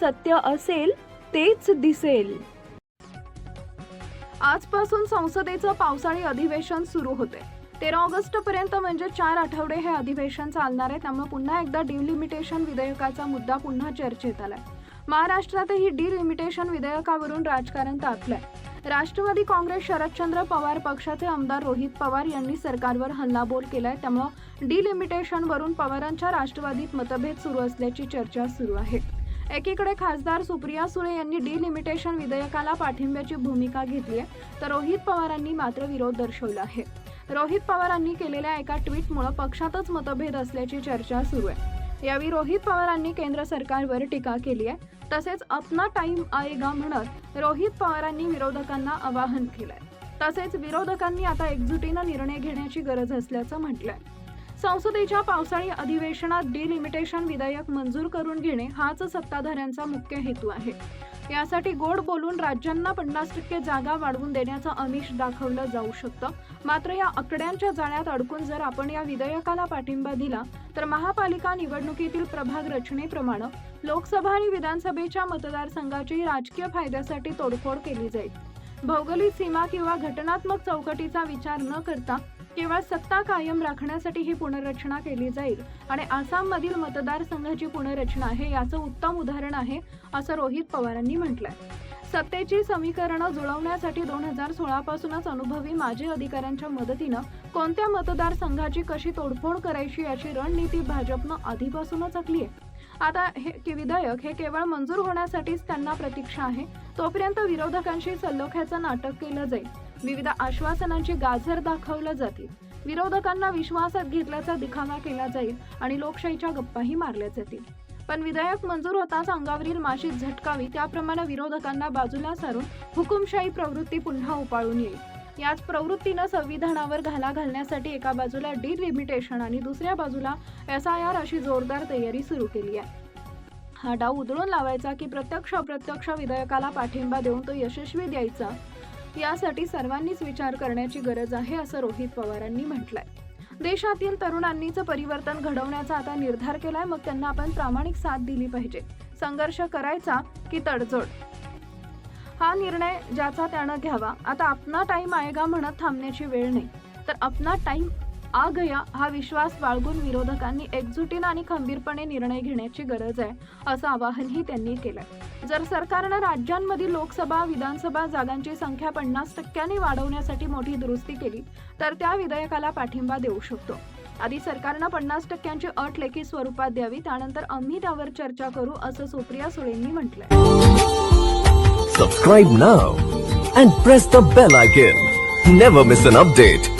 सत्य असेल तेच दिसेल. आजपासून संसदेचं पावसाळी अधिवेशन सुरू होते. 13 ऑगस्ट पर्यंत म्हणजे 4 आठवडे हे अधिवेशन चालणार आहे. त्यामुळे पुन्हा एकदा डिलिमिटेशन विधेयकाचा मुद्दा पुन्हा चर्चेत आलाय. महाराष्ट्रातही डिलिमिटेशन विधेयकावरून राजकारण तापलंय. राष्ट्रवादी काँग्रेस शरदचंद्र पवार पक्षाचे आमदार रोहित पवार यांनी सरकारवर हल्लाबोल केलाय. त्यामुळे डिलिमिटेशनवरून पवारांच्या राष्ट्रवादीत मतभेद सुरू असल्याची चर्चा सुरू आहे. एकीकडे खासदार सुप्रिया सुळे यांनी डिलिमिटेशन विधेयकाला पाठिंब्याची भूमिका घेतली आहे, तर रोहित पवारांनी मात्र विरोध दर्शवला आहे. रोहित पवारांनी केलेल्या एका ट्विटमुळे पक्षातच मतभेद असल्याची चर्चा सुरू आहे. यावेळी रोहित पवारांनी केंद्र सरकारवर टीका केली आहे. तसेच अपना टाइम आएगा म्हणत रोहित पवारांनी विरोधकांना आवाहन केलंय. तसेच विरोधकांनी आता एकजुटीनं निर्णय घेण्याची गरज असल्याचं म्हटलंय. संसदेच्या पावसाळी अधिवेशनात डिलिमिटेशन विधेयक मंजूर करून घेणे हाच सत्ताधाऱ्यांचा मुख्य हेतू आहे. यासाठी गोड बोलून राज्यांना 50% जागा वाढवून देण्याचं आमिष दाखवलं जाऊ शकतं. मात्र या आकड्यांच्या जाळ्यात अडकून जर आपण या विधेयकाला पाठिंबा दिला तर महापालिका निवडणुकीतील प्रभाग रचनेप्रमाणे लोकसभा आणि विधानसभेच्या मतदारसंघाची राजकीय फायद्यासाठी तोडफोड केली जाईल. भौगोलिक सीमा किंवा घटनात्मक चौकटीचा विचार न करता केवळ सत्ता कायम राखण्यासाठी ही पुनर्रचना केली जाईल आणि आसाममधील मतदारसंघाची पुनर्रचना हे याचं उत्तम उदाहरण आहे, असं रोहित पवारांनी म्हटलंय. सत्तेची समीकरणं जुळवण्यासाठी 2016 पासूनच अनुभवी माजी अधिकाऱ्यांच्या मदतीनं कोणत्या मतदारसंघाची कशी तोडफोड करायची याची रणनीती भाजपनं आधीपासूनच आखली आहे. आता हे विधेयक हे केवळ मंजूर होण्यासाठीच त्यांना प्रतीक्षा आहे. तोपर्यंत विरोधकांशी सल्लोख्याचं नाटक केलं जाईल. विविध आश्वासनांची गाजर दाखवलं जातील. विरोधकांना विश्वासात घेतल्याचा दिखावा केला जाईल आणि लोकशाहीच्या गप्पाही मारल्या जातील. पण विधेयक मंजूर होताच अंगावरील माशी झटकावी त्याप्रमाणे विरोधकांना बाजूला सारून हुकुमशाही प्रवृत्ती पुन्हा उपाळून येईल. याच प्रवृत्तीनं संविधानावर घाला घालण्यासाठी एका बाजूला डिलिमिटेशन आणि दुसऱ्या बाजूला SIR अशी जोरदार तयारी सुरू केली आहे. हा डाव उधळून लावायचा की प्रत्यक्ष अप्रत्यक्ष विधेयकाला पाठिंबा देऊन तो यशस्वी द्यायचा यासाठी सर्वांनीच विचार करण्याची गरज आहे, असं रोहित पवारांनी म्हटलंय. देशातील तरुणांनीच परिवर्तन घडवण्याचा आता निर्धार केलाय. मग त्यांना आपण प्रामाणिक साथ दिली पाहिजे. संघर्ष करायचा की तडजोड हा निर्णय ज्याचा त्यानं घ्यावा. आता अपना टाइम आएगा म्हणत थांबण्याची वेळ नाही, तर अपना टाइम आ गया हा विश्वास बाळगून विरोधकांनी एकजुटीनं आणि खंबीरपणे निर्णय घेण्याची गरज आहे, असं आवाहनही त्यांनी केलंय. जर सरकारनं राज्यांमधील लोकसभा विधानसभा जागांची संख्या 50% वाढवण्यासाठी मोठी दुरुस्ती केली तर त्या विधेयकाला पाठिंबा देऊ शकतो. आधी सरकारनं 50%ची अट लेखी स्वरूपात द्यावी, त्यानंतर आम्ही त्यावर चर्चा करू, असं सुप्रिया सुळेंनी म्हटलंय. Subscribe now and press the bell icon. Never miss an update.